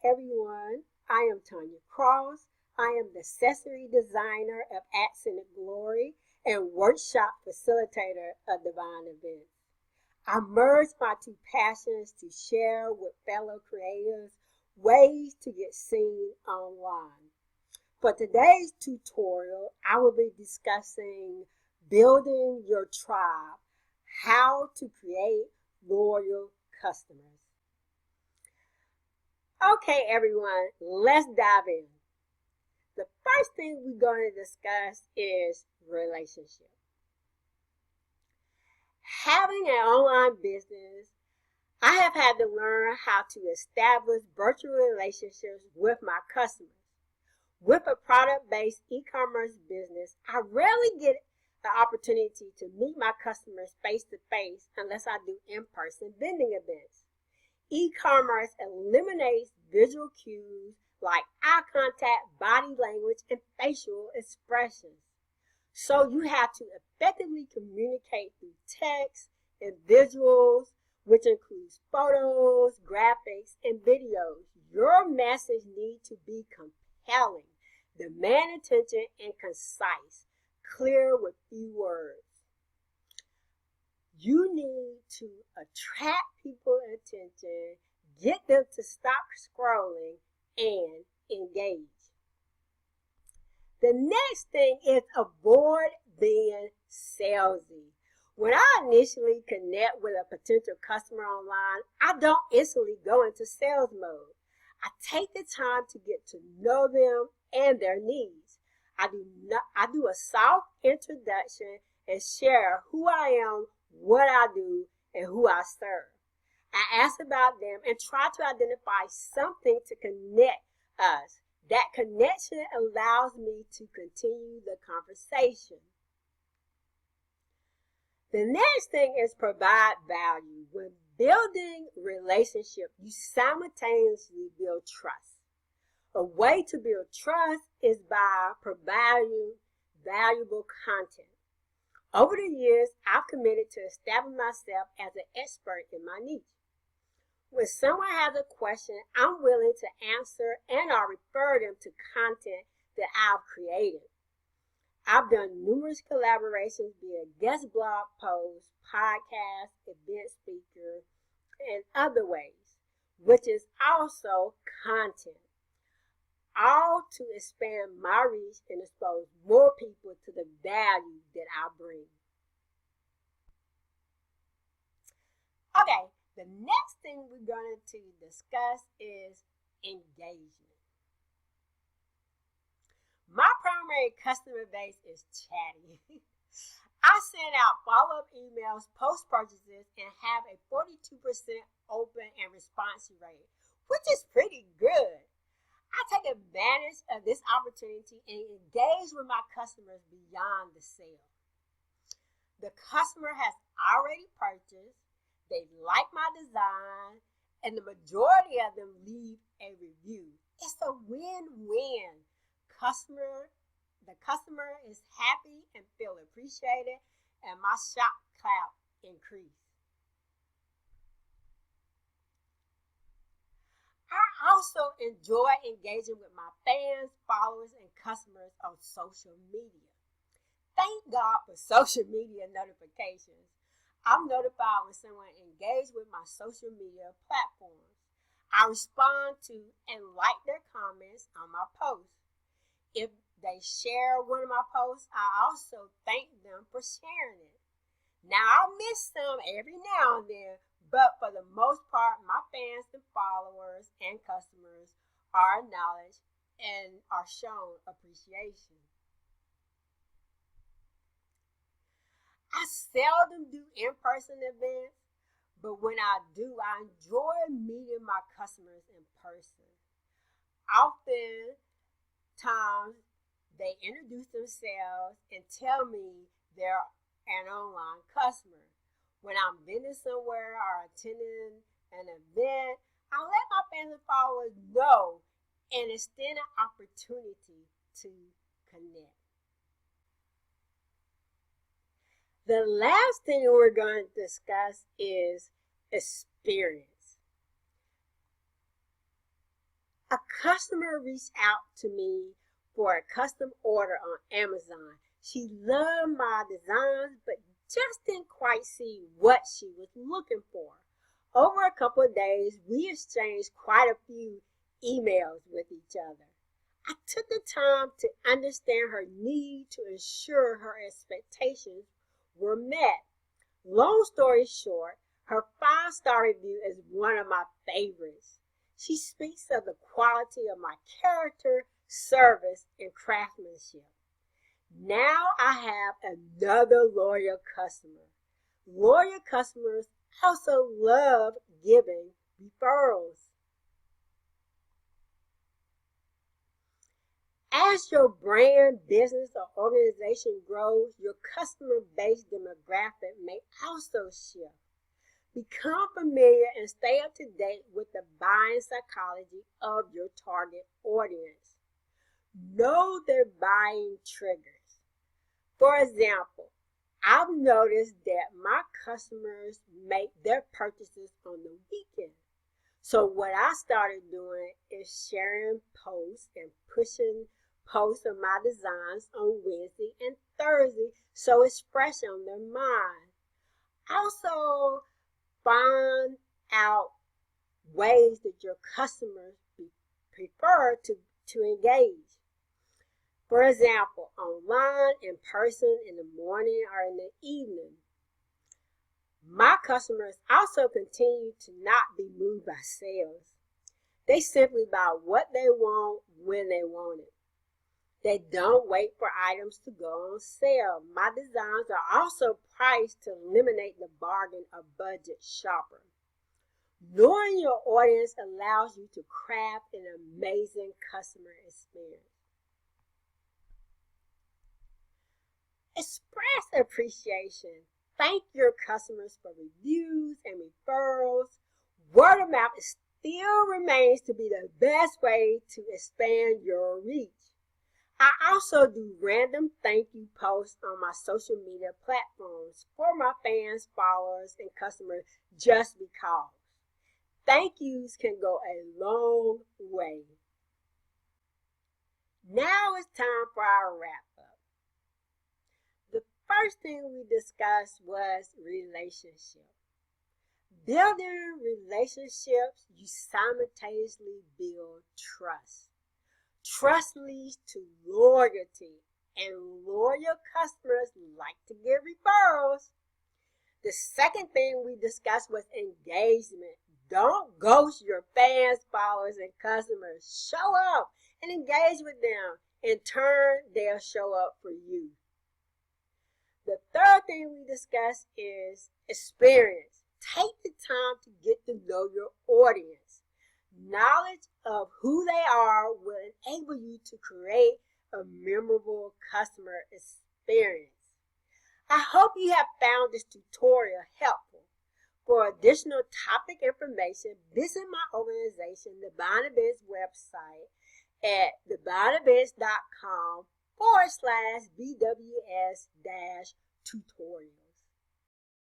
everyone. I am Tonya Cross. I am the accessory designer of Accent Glory and workshop facilitator of Divine Events. I merge my two passions to share with fellow creators ways to get seen online. For today's tutorial, I will be discussing building your tribe, how to create loyal customers. Okay, everyone, let's dive in. The first thing we're going to discuss is relationship. Having an online business, I have had to learn how to establish virtual relationships with my customers. With a product-based e-commerce business, I rarely get the opportunity to meet my customers face-to-face unless I do in-person vending events. E-commerce eliminates visual cues like eye contact, body language, and facial expressions. So you have to effectively communicate through text and visuals, which includes photos, graphics, and videos. Your message needs to be compelling, demand attention, and concise, clear with few words. You need to attract people's attention, get them to stop scrolling, and engage. The next thing is avoid being salesy. When I initially connect with a potential customer online, I don't instantly go into sales mode. I take the time to get to know them and their needs. I do a soft introduction and share who I am, what I do, and who I serve. I ask about them and try to identify something to connect us. That connection allows me to continue the conversation. The next thing is provide value. When building relationship, you simultaneously build trust. A way to build trust is by providing valuable content. Over the years, I've committed to establish myself as an expert in my niche. When someone has a question, I'm willing to answer and I'll refer them to content that I've created. I've done numerous collaborations via guest blog posts, podcasts, event speaker, and other ways, which is also content. All to expand my reach and expose more people to the value that I bring. Okay, the next thing we're going to discuss is engagement. My primary customer base is chatty. I send out follow-up emails, post purchases, and have a 42% open and response rate, which is pretty good. I take advantage of this opportunity and engage with my customers beyond the sale. The customer has already purchased, they like my design, and the majority of them leave a review. It's a win-win. The customer is happy and feel appreciated, and my shop clout increased. I also enjoy engaging with my fans, followers, and customers on social media. Thank God for social media notifications. I'm notified when someone engages with my social media platforms. I respond to and like their comments on my posts. If they share one of my posts, I also thank them for sharing it. Now, I'll miss some every now and then, but for the most part, my fans and followers and customers are acknowledged and are shown appreciation. I seldom do in-person events, but when I do, I enjoy meeting my customers in person. Oftentimes, they introduce themselves and tell me they're an online customer. When I'm vending somewhere or attending an event, I let my fans and followers know and extend an opportunity to connect. The last thing we're going to discuss is experience. A customer reached out to me for a custom order on Amazon. She loved my designs, but just didn't quite see what she was looking for. Over a couple of days, we exchanged quite a few emails with each other. I took the time to understand her need to ensure her expectations were met. Long story short, her 5-star review is one of my favorites. She speaks of the quality of my character, service, and craftsmanship. Now I have another loyal customer. Loyal customers also love giving referrals. As your brand, business, or organization grows, your customer base demographic may also shift. Become familiar and stay up to date with the buying psychology of your target audience. Know their buying triggers. For example, I've noticed that my customers make their purchases on the weekend. So what I started doing is sharing posts and pushing posts of my designs on Wednesday and Thursday so it's fresh on their mind. Also, find out ways that your customers prefer to engage. For example, online, in person, in the morning, or in the evening. My customers also continue to not be moved by sales. They simply buy what they want when they want it. They don't wait for items to go on sale. My designs are also priced to eliminate the bargain of budget shopper. Knowing your audience allows you to craft an amazing customer experience. Express appreciation. Thank your customers for reviews and referrals. Word of mouth still remains to be the best way to expand your reach. I also do random thank you posts on my social media platforms for my fans, followers, and customers just because. Thank yous can go a long way. Now it's time for our wrap up. The first thing we discussed was relationship. Building relationships, you simultaneously build trust. Trust leads to loyalty, and loyal customers like to get referrals. The second thing we discussed was engagement. Don't ghost your fans, followers, and customers. Show up and engage with them. In turn, they'll show up for you. The third thing we discussed is experience. Take the time to get to know your audience. Knowledge of who they are will enable you to create a memorable customer experience. I hope you have found this tutorial helpful. For additional topic information, visit my organization, the Buying Events website at thebuyingevents.com/BWS-tutorial.